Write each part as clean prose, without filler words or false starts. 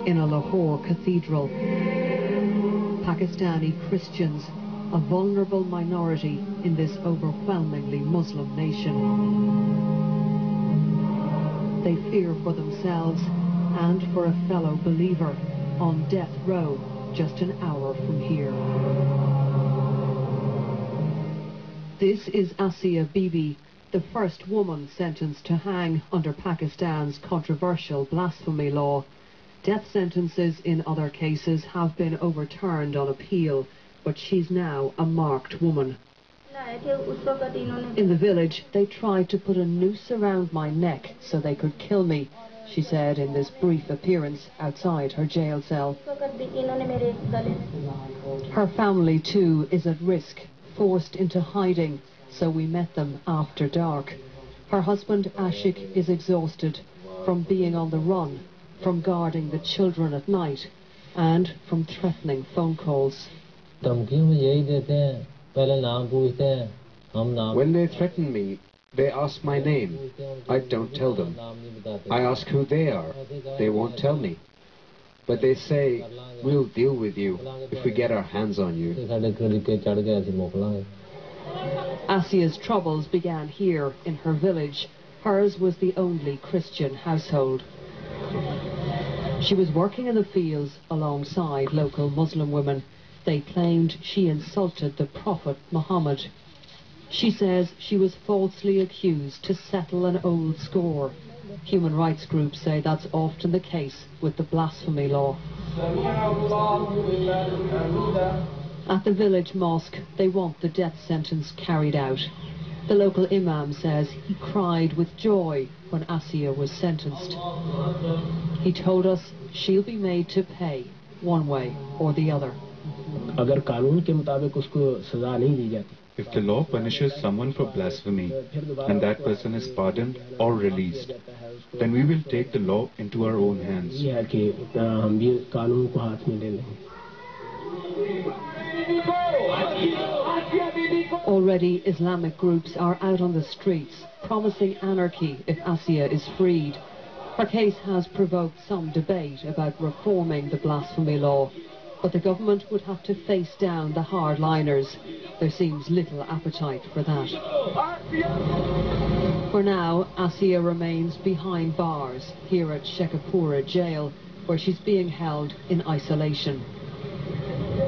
in a Lahore cathedral. Pakistani Christians, a vulnerable minority in this overwhelmingly Muslim nation. They fear for themselves and for a fellow believer on death row just an hour from here. This is Asiya Bibi, the first woman sentenced to hang under Pakistan's controversial blasphemy law. Death sentences in other cases have been overturned on appeal, but she's now a marked woman. In the village, they tried to put a noose around my neck so they could kill me, she said in this brief appearance outside her jail cell. Her family, too, is at risk, forced into hiding, so we met them after dark. Her husband, Ashik, is exhausted from being on the run, from guarding the children at night, and from threatening phone calls. When they threaten me, they ask my name. I don't tell them. I ask who they are. They won't tell me. But they say, we'll deal with you if we get our hands on you. Asiya's troubles began here in her village. Hers was the only Christian household. She was working in the fields alongside local Muslim women. They claimed she insulted the Prophet Muhammad. She says she was falsely accused to settle an old score. Human rights groups say that's often the case with the blasphemy law. At the village mosque, they want the death sentence carried out. The local imam says he cried with joy when Asiya was sentenced. He told us she'll be made to pay one way or the other. If the law punishes someone for blasphemy and that person is pardoned or released, then we will take the law into our own hands. Already Islamic groups are out on the streets, promising anarchy if Asiya is freed. Her case has provoked some debate about reforming the blasphemy law, but the government would have to face down the hardliners. There seems little appetite for that. For now, Asiya remains behind bars here at Shekhapura jail, where she's being held in isolation.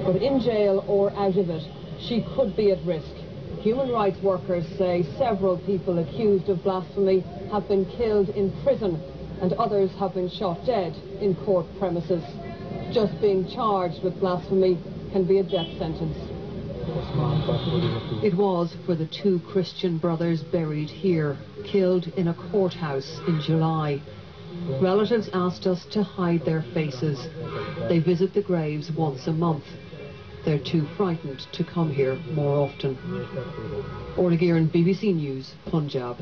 But in jail or out of it, she could be at risk. Human rights workers say several people accused of blasphemy have been killed in prison, and others have been shot dead in court premises. Just being charged with blasphemy can be a death sentence. It was for the two Christian brothers buried here, killed in a courthouse in July. Relatives asked us to hide their faces. They visit the graves once a month. They're too frightened to come here more often. Orla Gearan, BBC News, Punjab.